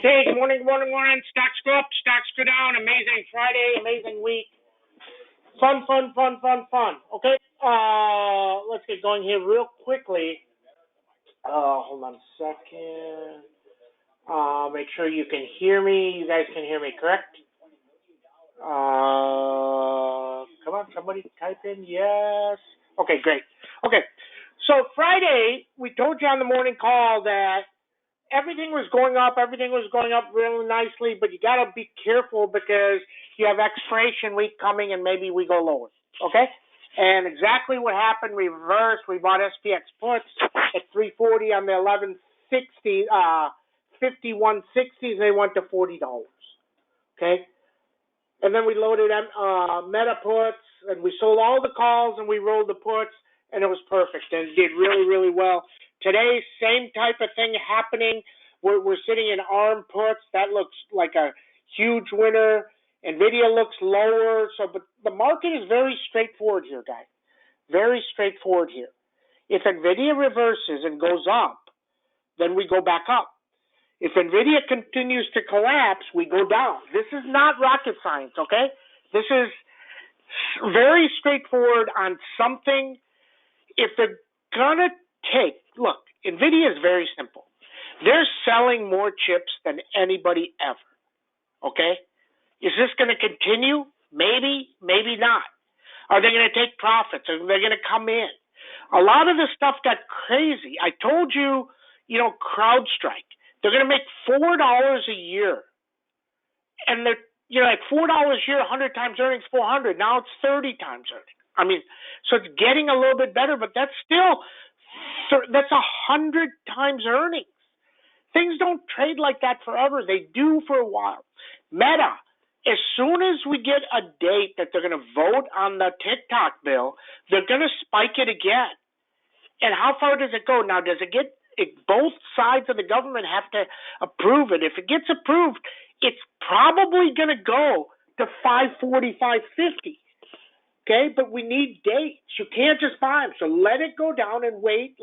Hey, good morning, morning. Stocks go up, stocks go down. Amazing Friday, amazing week. Fun. Okay, let's get going here real quickly. Hold on a second. Make sure you can hear me. You guys can hear me, correct? Come on, somebody type in yes. Okay, great. Okay, so Friday, we told you on the morning call that everything was going up really nicely, but you got to be careful because you have expiration week coming and maybe we go lower. Okay? And exactly what happened, we reversed. We bought SPX puts at 340 on the 1160, 5160s, and they went to $40. Okay? And then we loaded Meta puts, and we sold all the calls, and we rolled the puts, and it was perfect, and it did really, really well. Today, same type of thing happening. We're sitting in ARM puts. That looks like a huge winner. NVIDIA looks lower. But the market is very straightforward here, guys. Very straightforward here. If NVIDIA reverses and goes up, then we go back up. If NVIDIA continues to collapse, we go down. This is not rocket science, okay? This is very straightforward on something. If they're going to look, NVIDIA is very simple. They're selling more chips than anybody ever, okay? Is this going to continue? Maybe, maybe not. Are they going to take profits? Are they going to come in? A lot of this stuff got crazy. I told you, CrowdStrike. They're going to make $4 a year. And they're, at $4 a year, 100 times earnings, 400. Now it's 30 times earnings. So it's getting a little bit better, but that's still, that's 100 times earnings. Things don't trade like that forever. They do for a while. Meta, as soon as we get a date that they're going to vote on the TikTok bill, they're going to spike it again. And how far does it go? Now, does it get both sides of the government have to approve it? If it gets approved, it's probably going to go to 540, 550. Okay, but we need dates. You can't just buy them. So let it go down and wait.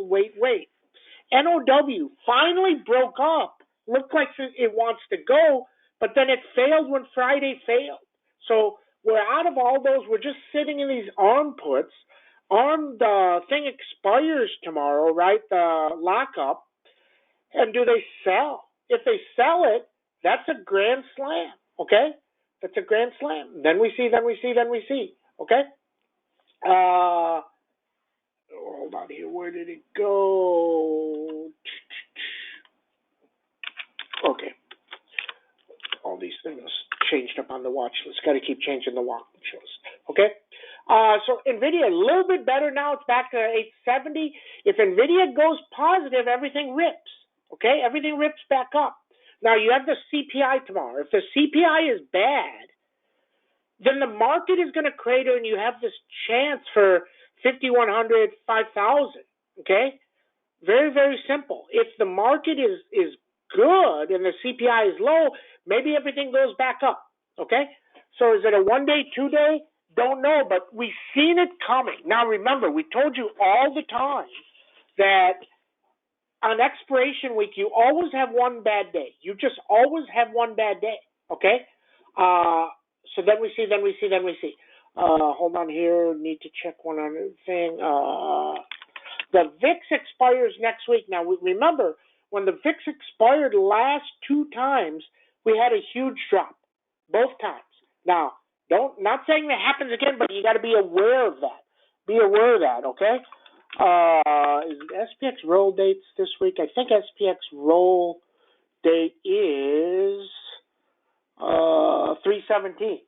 NOW finally broke up. Looked like it wants to go, but then it failed when Friday failed. So we're out of all those. We're just sitting in these ARM puts. The thing expires tomorrow, right? The lockup. And do they sell? If they sell it, that's a grand slam, okay? That's a grand slam. Then we see, okay? Hold on here. Where did it go? Okay. All these things changed up on the watch list. Got to keep changing the watch list, okay? So NVIDIA, a little bit better now. It's back to 870. If NVIDIA goes positive, everything rips, okay? Everything rips back up. Now, you have the CPI tomorrow. If the CPI is bad, then the market is going to crater and you have this chance for 5,100, 5,000, okay? Very, very simple. If the market is good and the CPI is low, maybe everything goes back up, okay? So is it a 1 day, 2 day? Don't know, but we've seen it coming. Now, remember, we told you all the time that on expiration week, you always have one bad day. You just always have one bad day, okay? So then we see. Hold on here. Need to check one other thing. The VIX expires next week. Now, remember, when the VIX expired last 2 times, we had a huge drop, both times. Now, not saying that happens again, but you got to be aware of that. Be aware of that, okay? Is SPX roll dates this week? I think SPX roll date is 3/17.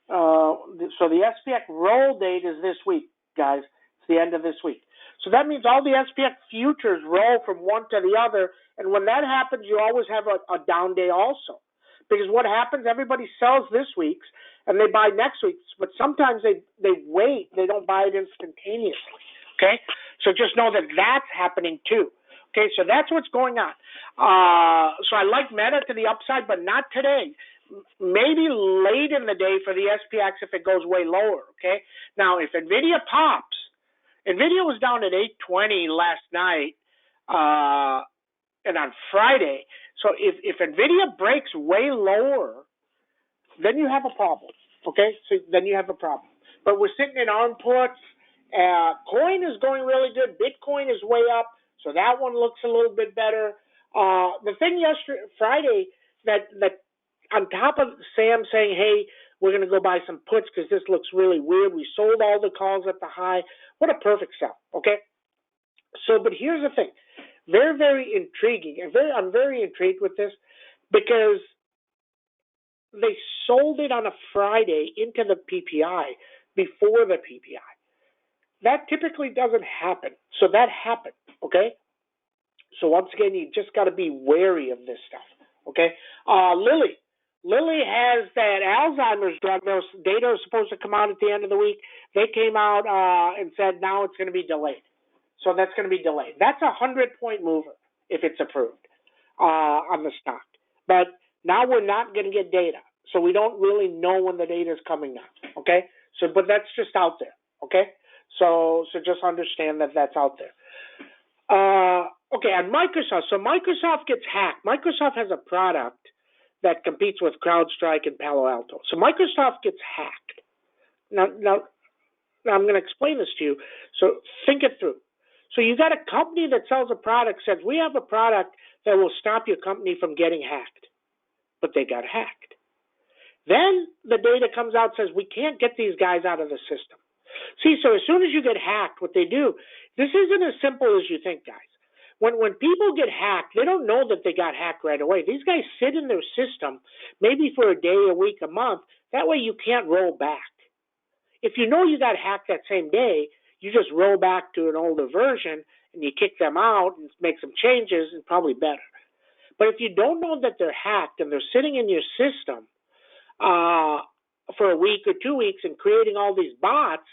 So the SPX roll date is this week, guys. It's the end of this week. So that means all the SPX futures roll from one to the other, and when that happens, you always have a down day also. Because what happens, everybody sells this week's, and they buy next week's, but sometimes they wait. They don't buy it instantaneously, okay? So just know that that's happening too, okay? So that's what's going on. So I like Meta to the upside, but not today. Maybe late in the day for the SPX if it goes way lower, okay? Now, if NVIDIA pops, NVIDIA was down at 820 last night, and on Friday. So if NVIDIA breaks way lower, then you have a problem, okay? So then you have a problem. But we're sitting in ARM ports. Coin is going really good. Bitcoin is way up, so that one looks a little bit better. The thing Friday, that on top of Sam saying, hey, we're going to go buy some puts because this looks really weird. We sold all the calls at the high. What a perfect sell, okay? So, but here's the thing. Very, very intriguing. I'm very intrigued with this because they sold it on a Friday into the PPI before the PPI. That typically doesn't happen. So that happened, okay? So once again, you just got to be wary of this stuff, okay? Lilly has that Alzheimer's drug. Those data are supposed to come out at the end of the week. They came out and said now it's going to be delayed. So that's going to be delayed. That's a 100-point mover if it's approved on the stock. But now we're not going to get data. So we don't really know when the data is coming now, okay? So, but that's just out there, okay? So just understand that that's out there. Okay, on Microsoft. So Microsoft gets hacked. Microsoft has a product that competes with CrowdStrike and Palo Alto. So Microsoft gets hacked. Now I'm going to explain this to you. So think it through. So you got a company that sells a product, says we have a product that will stop your company from getting hacked, but they got hacked. Then the data comes out, says we can't get these guys out of the system. See, so as soon as you get hacked, what they do, this isn't as simple as you think, guys. When people get hacked, they don't know that they got hacked right away. These guys sit in their system maybe for a day, a week, a month. That way you can't roll back. If you know you got hacked that same day, you just roll back to an older version and you kick them out and make some changes and probably better. But if you don't know that they're hacked and they're sitting in your system for a week or 2 weeks and creating all these bots,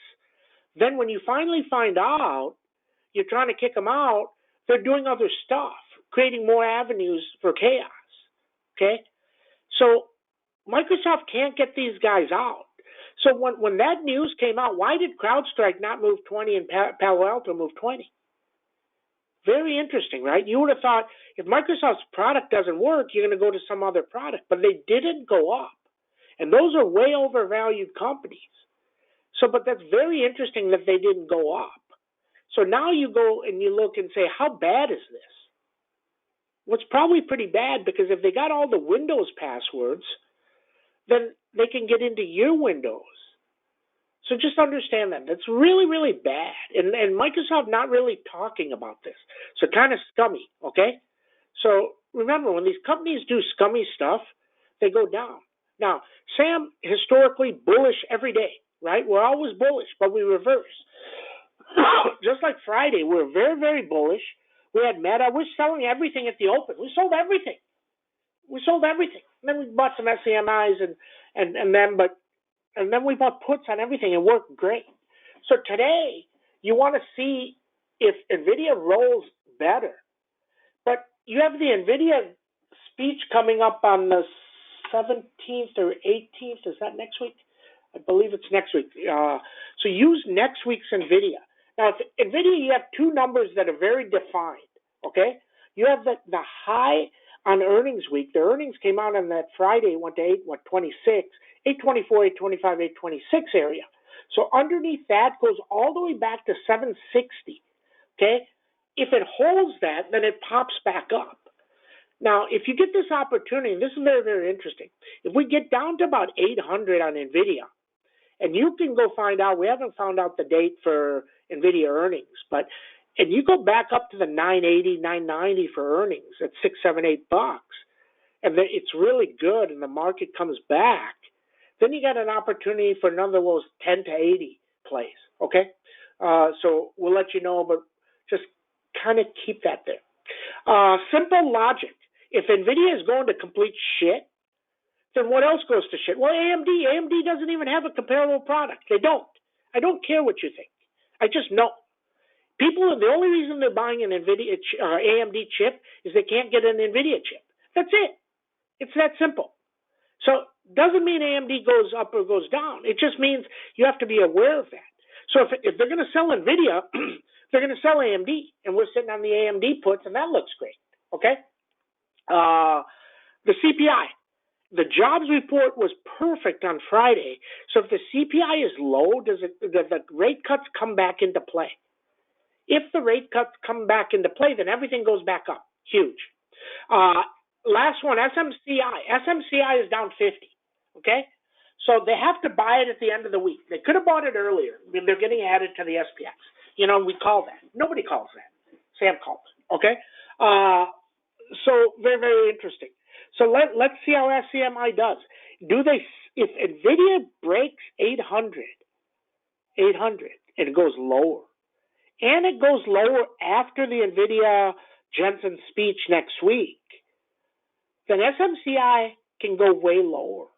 then when you finally find out you're trying to kick them out, they're doing other stuff, creating more avenues for chaos, okay? So Microsoft can't get these guys out. So when that news came out, why did CrowdStrike not move 20 and Palo Alto move 20? Very interesting, right? You would have thought if Microsoft's product doesn't work, you're going to go to some other product, but they didn't go up. And those are way overvalued companies. So, but that's very interesting that they didn't go up. So now you go and you look and say, how bad is this? Well, it's probably pretty bad because if they got all the Windows passwords, then they can get into your Windows. So just understand that. That's really, really bad. And Microsoft not really talking about this. So kind of scummy, okay? So remember, when these companies do scummy stuff, they go down. Now, Sam, historically bullish every day, right? We're always bullish, but we reverse. Just like Friday, we're very, very bullish. We had Meta. We're selling everything at the open. We sold everything. And then we bought some SEMIs and then we bought puts on everything. It worked great. So today, you want to see if NVIDIA rolls better. But you have the NVIDIA speech coming up on the 17th or 18th. Is that next week? I believe it's next week. So use next week's NVIDIA. Now, NVIDIA, you have two numbers that are very defined, okay? You have the high on earnings week. The earnings came out on that Friday, went to 826, 824, 825, 826 area. So underneath that goes all the way back to 760, okay? If it holds that, then it pops back up. Now, if you get this opportunity, and this is very, very interesting. If we get down to about 800 on NVIDIA, and you can go find out, we haven't found out the date for NVIDIA earnings, and you go back up to the 980, 990 for earnings at $6, $7, $8, and it's really good, and the market comes back, then you got an opportunity for another of those 10 to 80 plays, okay? So we'll let you know, but just kind of keep that there. Simple logic. If NVIDIA is going to complete shit, then what else goes to shit? Well, AMD doesn't even have a comparable product. They don't. I don't care what you think. I just know. The only reason they're buying an NVIDIA AMD chip is they can't get an NVIDIA chip. That's it. It's that simple. So doesn't mean AMD goes up or goes down. It just means you have to be aware of that. So if they're going to sell NVIDIA, they're going to sell AMD, and we're sitting on the AMD puts, and that looks great. okay? The CPI. The jobs report was perfect on Friday. So if the CPI is low, does the rate cuts come back into play? If the rate cuts come back into play, then everything goes back up. Huge. Last one, SMCI. SMCI is down 50, okay? So they have to buy it at the end of the week. They could have bought it earlier. They're getting added to the SPX. You know, we call that. Nobody calls that. Sam calls it, okay? So very, very interesting. So let's see how SCMI does. If NVIDIA breaks 800, and it goes lower, and it goes lower after the NVIDIA Jensen speech next week, then SMCI can go way lower.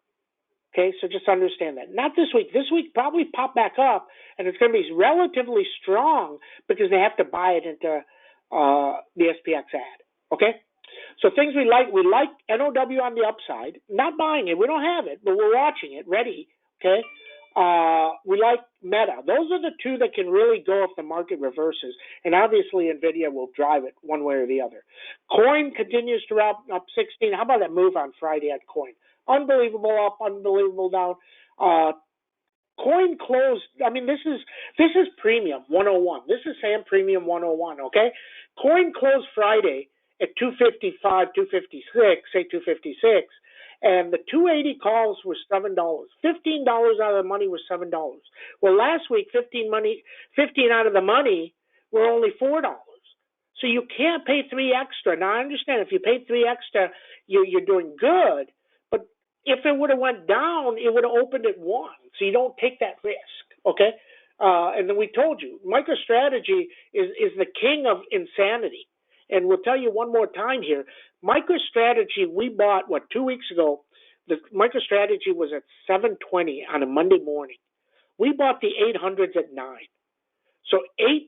Okay, so just understand that. Not this week. This week probably pop back up, and it's going to be relatively strong because they have to buy it into the SPX ad. Okay, so things we like NOW on the upside. Not buying it. We don't have it, but we're watching it, ready. Okay, we like Meta. Those are the two that can really go if the market reverses, and obviously NVIDIA will drive it one way or the other. Coin continues to up 16. How about that move on Friday at Coin? Unbelievable up, unbelievable down. Coin closed. I mean, this is premium 101. This is Sam Premium 101. Okay, Coin closed Friday at 255, 256, say 256, and the 280 calls were $7. $15 out of the money was $7. Well, last week 15 out of the money were only $4. So you can't pay 3 extra. Now I understand if you paid 3 extra, you're doing good. But if it would have went down, it would have opened at 1. So you don't take that risk. Okay. And then we told you, MicroStrategy is the king of insanity. And we'll tell you one more time here, MicroStrategy, we bought, 2 weeks ago, the MicroStrategy was at 720 on a Monday morning. We bought the 800s at 9. So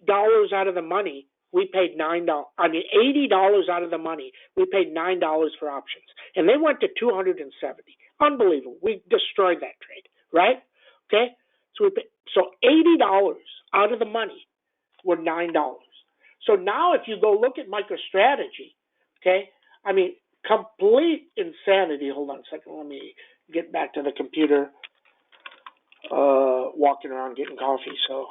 $8 out of the money, we paid $9. I mean, $80 out of the money, we paid $9 for options. And they went to 270. Unbelievable. We destroyed that trade, right? Okay? So $80 out of the money were $9. So now if you go look at MicroStrategy, okay, I mean, complete insanity. Hold on a second. Let me get back to the computer. Walking around getting coffee. So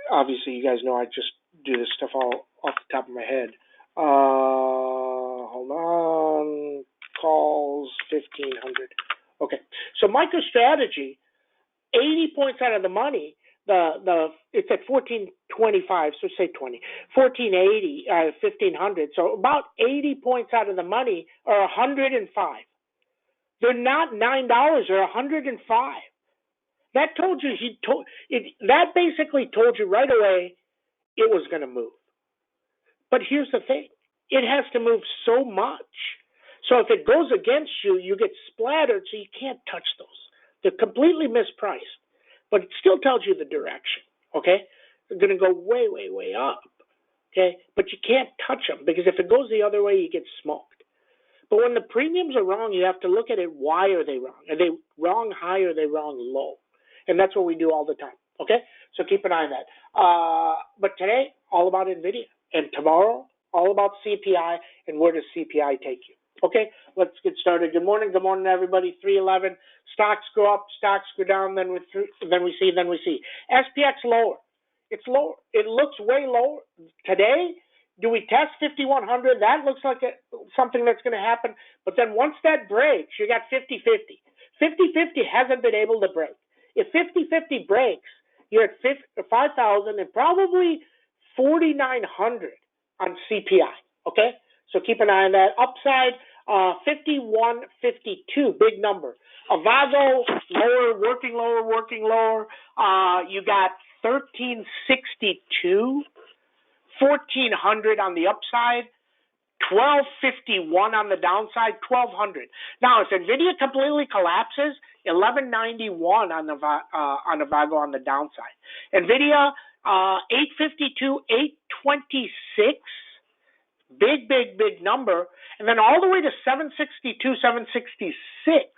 obviously you guys know I just do this stuff all off the top of my head. Hold on. Calls 1500. Okay. So MicroStrategy, 80 points out of the money. It's at 1425, so say 20, 1480, 1500. So about 80 points out of the money are 105. They're not $9, they're 105. That told you that basically told you right away it was going to move. But here's the thing, it has to move so much. So if it goes against you, you get splattered, so you can't touch those. They're completely mispriced. But it still tells you the direction, okay? They're going to go way, way, way up, okay? But you can't touch them because if it goes the other way, you get smoked. But when the premiums are wrong, you have to look at it. Why are they wrong? Are they wrong high or are they wrong low? And that's what we do all the time, okay? So keep an eye on that. But today, all about NVIDIA. And tomorrow, all about CPI and where does CPI take you. Okay, let's get started. Good morning, everybody. 311. Stocks go up, stocks go down, then we see. SPX lower. It's lower. It looks way lower. Today, do we test 5100? That looks like something that's going to happen. But then once that breaks, you got 50-50. 50-50 hasn't been able to break. If 50-50 breaks, you're at 5,000 and probably 4,900 on CPI. Okay? So keep an eye on that. Upside, 51.52, big number. Avago, lower, working lower. You got 1362, 1,400 on the upside, 1251 on the downside, 1,200. Now, if NVIDIA completely collapses, 1191 on Avago on the downside. NVIDIA, 852, 826. Big number, and then all the way to 762, 766,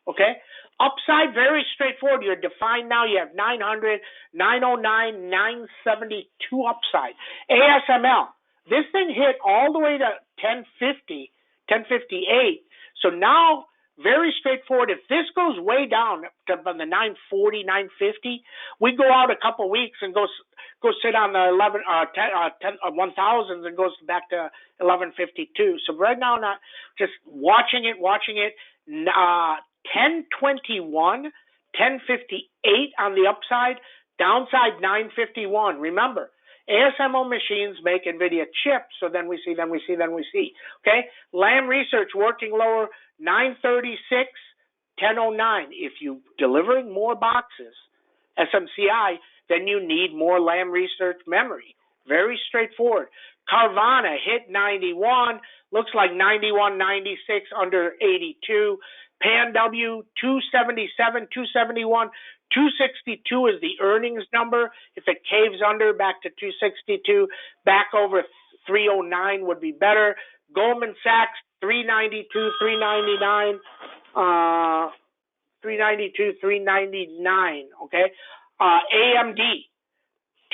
okay? Upside, very straightforward. You're defined now. You have 900, 909, 972 upside. ASML, This thing hit all the way to 1050, 1058. So now, very straightforward. If this goes way down to the 940, 950, we go out a couple weeks and go sit on the 1000s and goes back to 1152. So right now, not just watching it. 1021, 1058 on the upside, downside 951. Remember, ASML machines make NVIDIA chips, so then we see. Okay? Lam Research working lower, 936, 1009. If you're delivering more boxes, SMCI, then you need more Lam Research memory. Very straightforward. Carvana hit 91, looks like 91, 96, under 82. PanW, 277, 271. 262 is the earnings number. If it caves under back to 262, back over 309 would be better. Goldman Sachs, 392, 399, 392, 399. Okay. AMD,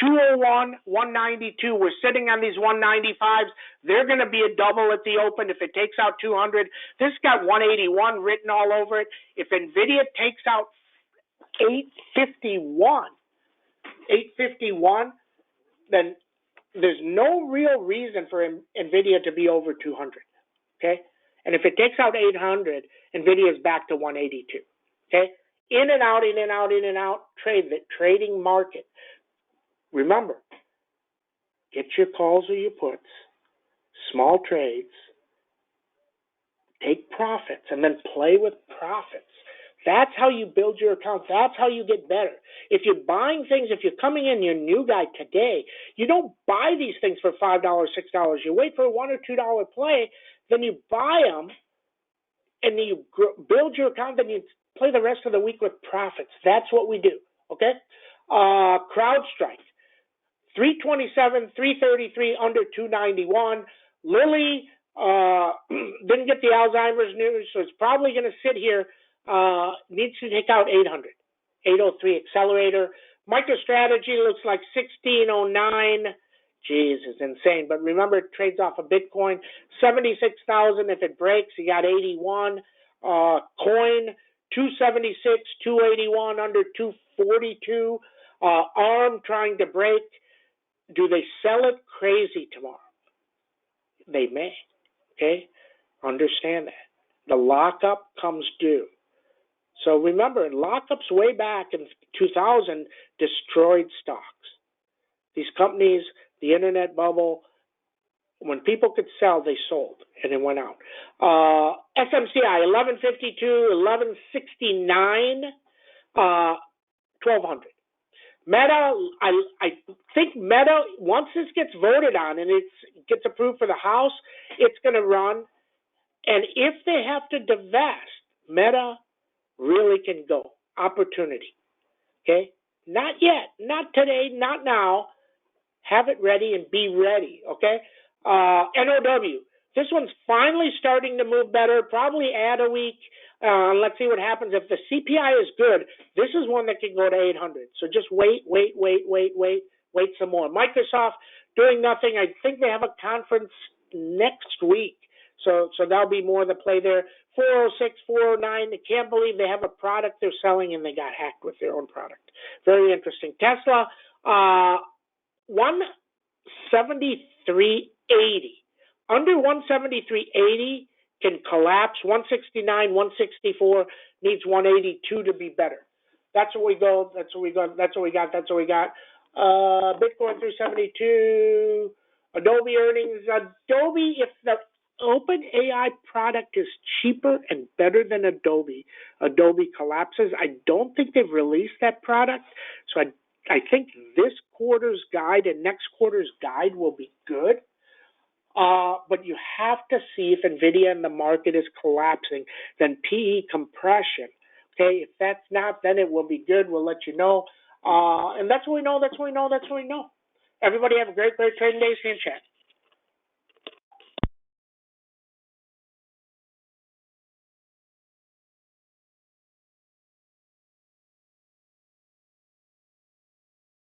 201, 192. We're sitting on these 195s. They're going to be a double at the open if it takes out 200. This got 181 written all over it. If NVIDIA takes out 851, then there's no real reason for NVIDIA to be over 200, okay? And if it takes out 800, NVIDIA is back to 182, okay? In and out, trade the trading market. Remember, get your calls or your puts, small trades, take profits, and then play with profits. That's how you build your account. That's how you get better. If you're buying things, if you're coming in, you're a new guy today, you don't buy these things for $5, $6. You wait for a $1 or $2 play, then you buy them, and then you build your account, then you play the rest of the week with profits. That's what we do, okay? CrowdStrike, 327, 333, under 291. Lilly didn't get the Alzheimer's news, so it's probably going to sit here. Needs to take out 800, 803 accelerator. MicroStrategy looks like 1609. Jeez, it's insane. But remember, it trades off of Bitcoin. 76,000. If it breaks, you got 81. Coin, 276, 281, under 242. ARM trying to break. Do they sell it crazy tomorrow? They may. Okay? Understand that. The lockup comes due. So remember, lockups way back in 2000 destroyed stocks. These companies, the internet bubble, when people could sell, they sold, and it went out. SMCI, 1152, 1169, 1200. Meta, I think Meta, once this gets voted on and it gets approved for the House, it's going to run. And if they have to divest, Meta really can go. Opportunity. Okay? Not yet. Not today. Not now. Have it ready and be ready. Okay? NOW. This one's finally starting to move better. Probably add a week. Let's see what happens. If the CPI is good, this is one that can go to 800. So just wait some more. Microsoft doing nothing. I think they have a conference next week. So that'll be more the play there. 406, 409. I can't believe they have a product they're selling and they got hacked with their own product. Very interesting. Tesla, 173.80. Under 173.80 can collapse. 169, 164 needs 182 to be better. That's what we go. That's what we got. Bitcoin 372. Adobe earnings. Adobe, if the OpenAI product is cheaper and better than Adobe collapses. I don't think they've released that product. So I think this quarter's guide and next quarter's guide will be good. But you have to see if NVIDIA and the market is collapsing, then PE compression. Okay, if that's not, then it will be good. We'll let you know. And that's what we know. Everybody have a great trading day. See you in chat.